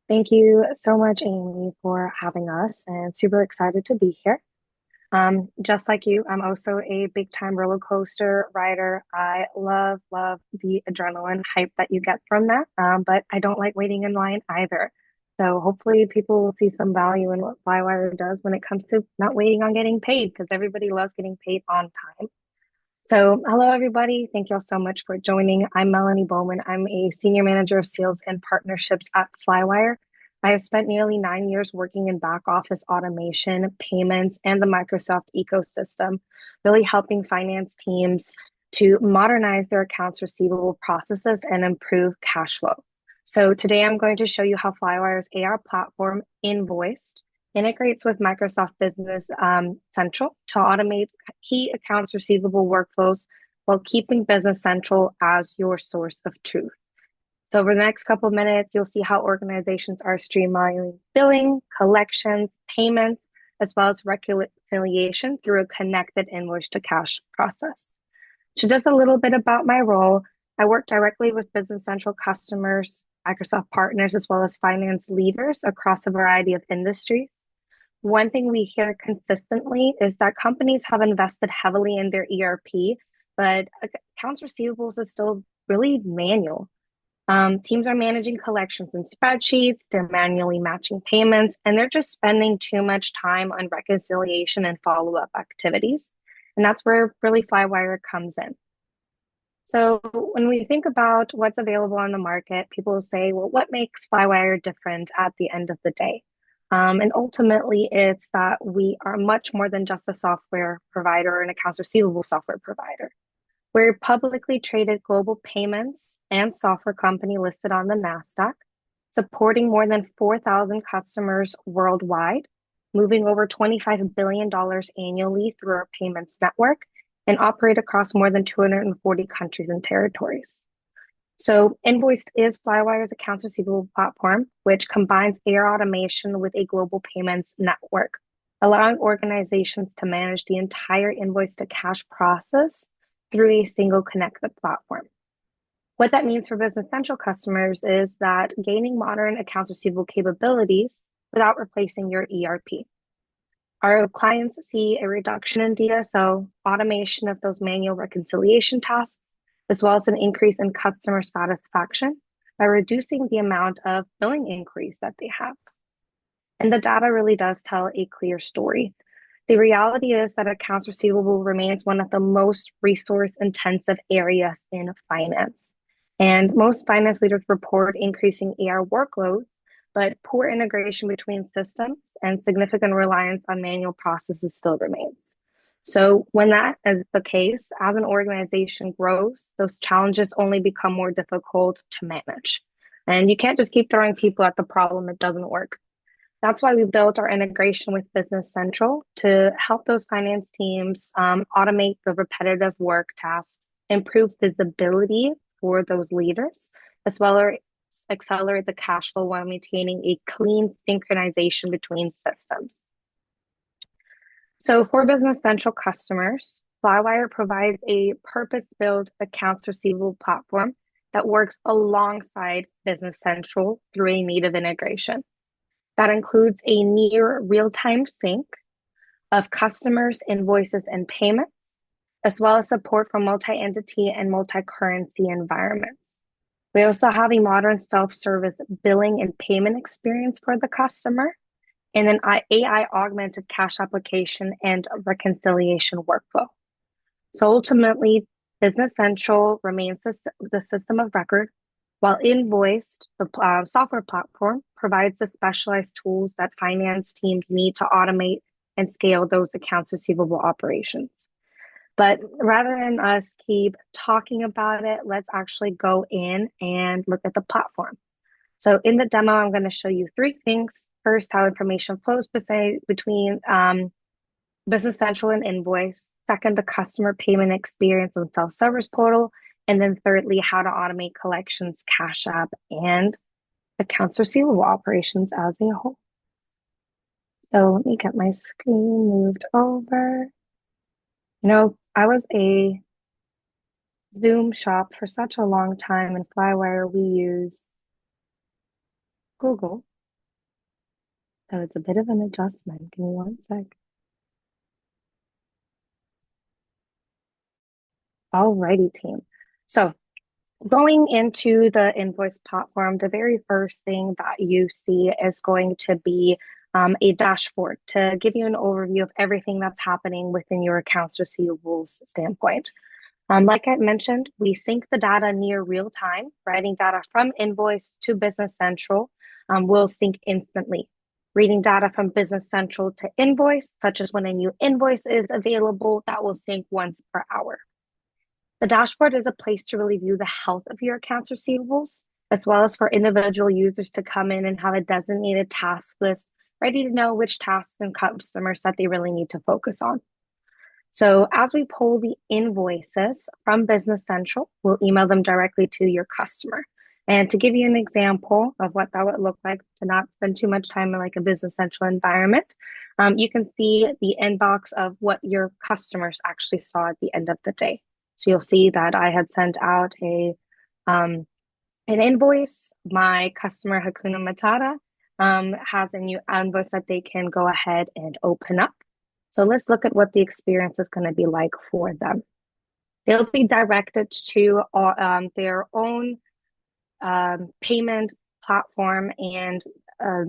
Thank you so much, Amy, for having us, and super excited to be here. Just like you, I'm also a big time roller coaster rider. I love the adrenaline hype that you get from that, but I don't like waiting in line either. So hopefully people will see some value in what Flywire does when it comes to not waiting on getting paid, because everybody loves getting paid on time. So, hello everybody. Thank you all so much for joining. I'm Melanie Bowman. I'm a senior manager of sales and partnerships at Flywire. I have spent nearly 9 years working in back office automation, payments, and the Microsoft ecosystem, really helping finance teams to modernize their accounts receivable processes and improve cash flow. So, today I'm going to show you how Flywire's AR platform, Invoiced, integrates with Microsoft Business Central to automate key accounts receivable workflows while keeping Business Central as your source of truth. So, over the next couple of minutes, you'll see how organizations are streamlining billing, collections, payments, as well as reconciliation through a connected invoice to cash process. So, just a little bit about my role. I work directly with Business Central customers, Microsoft partners, as well as finance leaders across a variety of industries. One thing we hear consistently is that companies have invested heavily in their ERP, but accounts receivables is still really manual. Teams are managing collections in spreadsheets, they're manually matching payments, and they're just spending too much time on reconciliation and follow-up activities. And that's where really Flywire comes in. So when we think about what's available on the market, people say, well, what makes Flywire different at the end of the day? And ultimately, it's that we are much more than just a software provider, an accounts receivable software provider. We're a publicly traded global payments and software company listed on the NASDAQ, supporting more than 4,000 customers worldwide, moving over $25 billion annually through our payments network, and operate across more than 240 countries and territories. So, Invoiced is Flywire's accounts receivable platform, which combines AR automation with a global payments network, allowing organizations to manage the entire invoice to cash process through a single connected platform. What that means for Business Central customers is that gaining modern accounts receivable capabilities without replacing your ERP. Our clients see a reduction in DSO, automation of those manual reconciliation tasks, as well as an increase in customer satisfaction by reducing the amount of billing inquiries that they have. And the data really does tell a clear story. The reality is that accounts receivable remains one of the most resource intensive areas in finance. And most finance leaders report increasing AR workloads, but poor integration between systems and significant reliance on manual processes still remains. So, when that is the case, as an organization grows, those challenges only become more difficult to manage. And you can't just keep throwing people at the problem, it doesn't work. That's why we built our integration with Business Central to help those finance teams automate the repetitive work tasks, improve visibility for those leaders, as well as accelerate the cash flow while maintaining a clean synchronization between systems. So for Business Central customers, Flywire provides a purpose-built accounts receivable platform that works alongside Business Central through a native integration. That includes a near real-time sync of customers, invoices, and payments, as well as support for multi-entity and multi-currency environments. We also have a modern self-service billing and payment experience for the customer, and an AI augmented cash application and reconciliation workflow. So ultimately, Business Central remains the system of record, while Invoiced, the software platform, provides the specialized tools that finance teams need to automate and scale those accounts receivable operations. But rather than us keep talking about it, let's actually go in and look at the platform. So in the demo, I'm going to show you three things. First, how information flows between Business Central and Invoice. Second, the customer payment experience and self-service portal. And then thirdly, how to automate collections, cash app, and accounts receivable operations as a whole. So let me get my screen moved over. I was a Zoom shop for such a long time. In Flywire, we use Google. So it's a bit of an adjustment. Give me one sec. Alrighty, team. So going into the invoice platform, the very first thing that you see is going to be a dashboard to give you an overview of everything that's happening within your accounts receivables standpoint. Like I mentioned, we sync the data near real time, writing data from invoice to Business Central will sync instantly. Reading data from Business Central to invoice, such as when a new invoice is available, that will sync once per hour. The dashboard is a place to really view the health of your accounts receivables, as well as for individual users to come in and have a designated task list ready to know which tasks and customers that they really need to focus on. So as we pull the invoices from Business Central, we'll email them directly to your customer. And to give you an example of what that would look like, to not spend too much time in like a Business Central environment, you can see the inbox of what your customers actually saw at the end of the day. So you'll see that I had sent out an invoice. My customer Hakuna Matata has a new invoice that they can go ahead and open up. So let's look at what the experience is going to be like for them. They'll be directed to their own payment platform and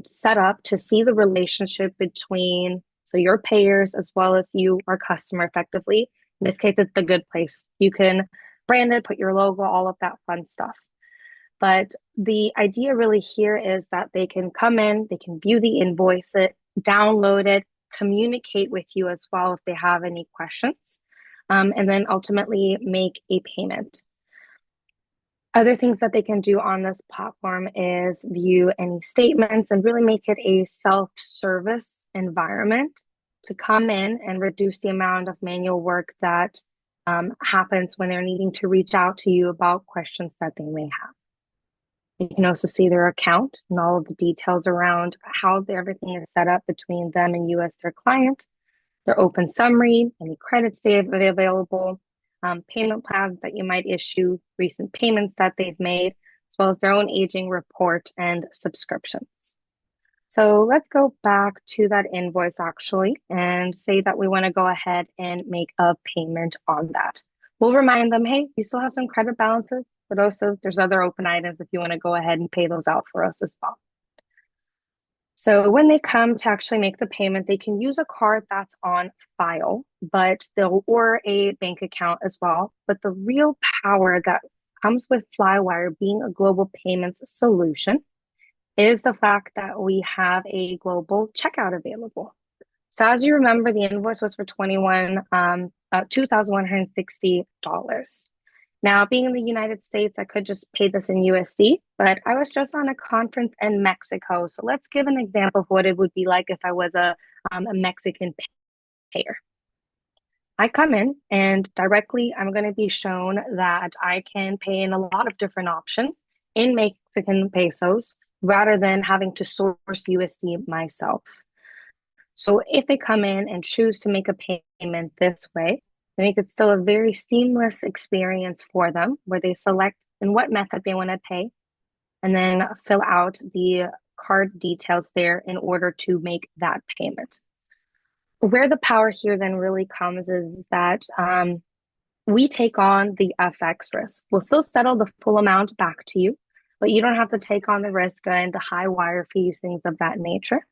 set up to see the relationship between so your payers as well as you, our customer, effectively. In this case, it's the good place. You can brand it, put your logo, all of that fun stuff. But the idea really here is that they can come in, they can view the invoice, it, download it, communicate with you as well if they have any questions, and then ultimately make a payment. Other things that they can do on this platform is view any statements and really make it a self-service environment to come in and reduce the amount of manual work that happens when they're needing to reach out to you about questions that they may have. You can also see their account and all of the details around how everything is set up between them and you as their client, their open summary, any credits they have available, payment plans that you might issue, recent payments that they've made, as well as their own aging report and subscriptions. So let's go back to that invoice actually and say that we want to go ahead and make a payment on that. We'll remind them, hey, you still have some credit balances, but also there's other open items if you want to go ahead and pay those out for us as well. So when they come to actually make the payment, they can use a card that's on file, but they'll or a bank account as well. But the real power that comes with Flywire being a global payments solution is the fact that we have a global checkout available. So as you remember, the invoice was for $2,160. Now, being in the United States, I could just pay this in USD, but I was just on a conference in Mexico. So let's give an example of what it would be like if I was a Mexican payer. I come in and directly I'm going to be shown that I can pay in a lot of different options in Mexican pesos rather than having to source USD myself. So if they come in and choose to make a payment this way, they make it still a very seamless experience for them where they select in what method they want to pay and then fill out the card details there in order to make that payment. Where the power here then really comes is that we take on the FX risk. We'll still settle the full amount back to you, but you don't have to take on the risk and the high wire fees, things of that nature.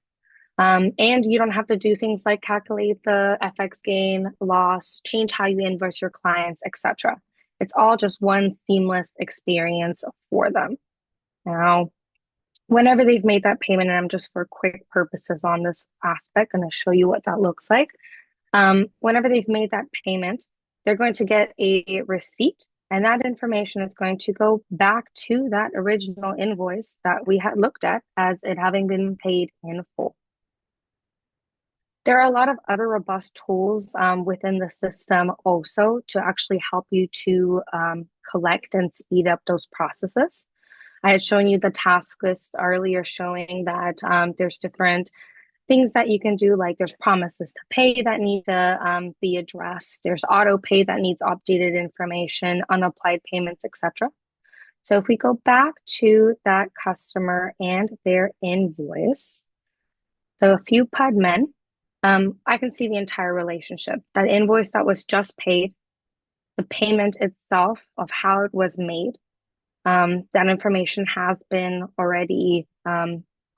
And you don't have to do things like calculate the FX gain, loss, change how you invoice your clients, etc. It's all just one seamless experience for them. Now, whenever they've made that payment, and I'm just for quick purposes on this aspect, going to show you what that looks like. Whenever they've made that payment, they're going to get a receipt, and that information is going to go back to that original invoice that we had looked at as it having been paid in full. There are a lot of other robust tools within the system also to actually help you to collect and speed up those processes. I had shown you the task list earlier showing that there's different things that you can do, like there's promises to pay that need to be addressed. There's auto pay that needs updated information, unapplied payments, etc. So if we go back to that customer and their invoice, So if you PUD men, I can see the entire relationship. That invoice that was just paid, the payment itself of how it was made, that information has been already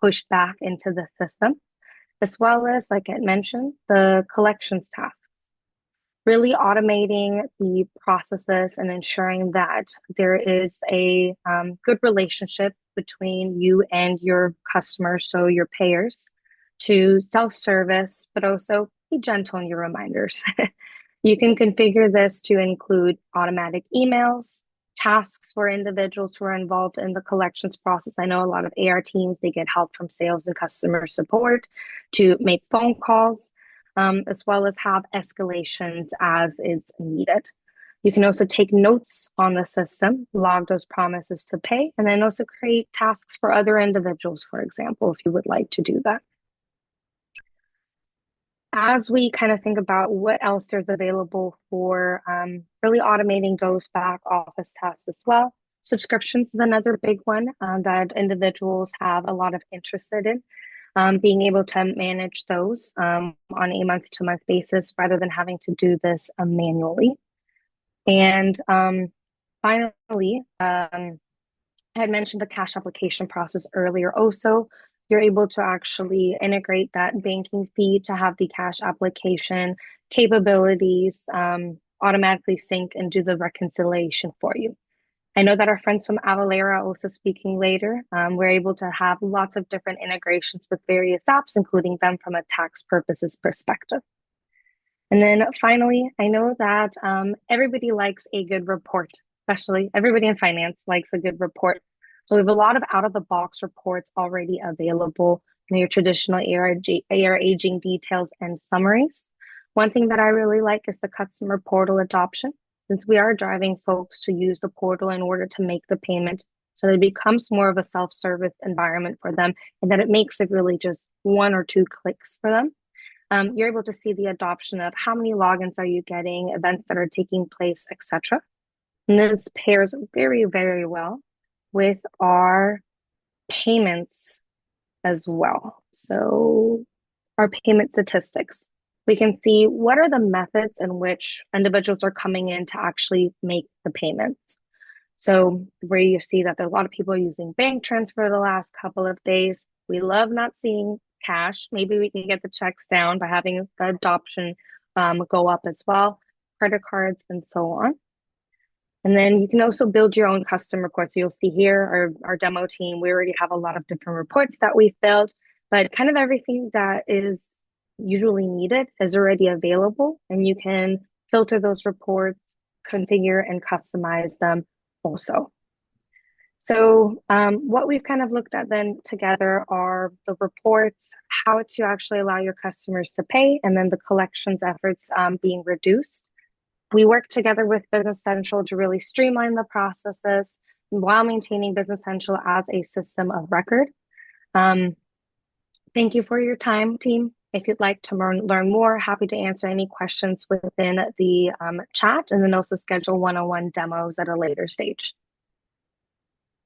pushed back into the system, as well as, like I mentioned, the collections tasks. Really automating the processes and ensuring that there is a good relationship between you and your customers, so your payers, to self-service, but also be gentle in your reminders. You can configure this to include automatic emails, tasks for individuals who are involved in the collections process. I know a lot of AR teams, they get help from sales and customer support to make phone calls, as well as have escalations as is needed. You can also take notes on the system, log those promises to pay, and then also create tasks for other individuals, for example, if you would like to do that. As we kind of think about what else there's available for really automating those back office tasks as well, subscriptions is another big one that individuals have a lot of interest in. Being able to manage those on a month-to-month basis rather than having to do this manually. And finally, I had mentioned the cash application process earlier. Also, you're able to actually integrate that banking fee to have the cash application capabilities automatically sync and do the reconciliation for you. I know that our friends from Avalara are also speaking later. We're able to have lots of different integrations with various apps, including them from a tax purposes perspective. And then finally, I know that everybody likes a good report, especially everybody in finance likes a good report. So we have a lot of out-of-the-box reports already available, your traditional AR aging details and summaries. One thing that I really like is the customer portal adoption, since we are driving folks to use the portal in order to make the payment. So it becomes more of a self-service environment for them, and that it makes it really just one or two clicks for them. You're able to see the adoption of how many logins are you getting, events that are taking place, etc. And this pairs very, very well with our payments as well. So our payment statistics. We can see what are the methods in which individuals are coming in to actually make the payments. So where you see that there are a lot of people using bank transfer the last couple of days. We love not seeing cash. Maybe we can get the checks down by having the adoption go up as well, credit cards and so on. And then you can also build your own custom reports. So you'll see here our demo team, we already have a lot of different reports that we've built, but kind of everything that is usually needed is already available, and you can filter those reports, configure and customize them also. So what we've kind of looked at then together are the reports, how to actually allow your customers to pay, and then the collections efforts being reduced. We work together with Business Central to really streamline the processes while maintaining Business Central as a system of record. Thank you for your time, team. If you'd like to learn more, happy to answer any questions within the chat, and then also schedule one-on-one demos at a later stage.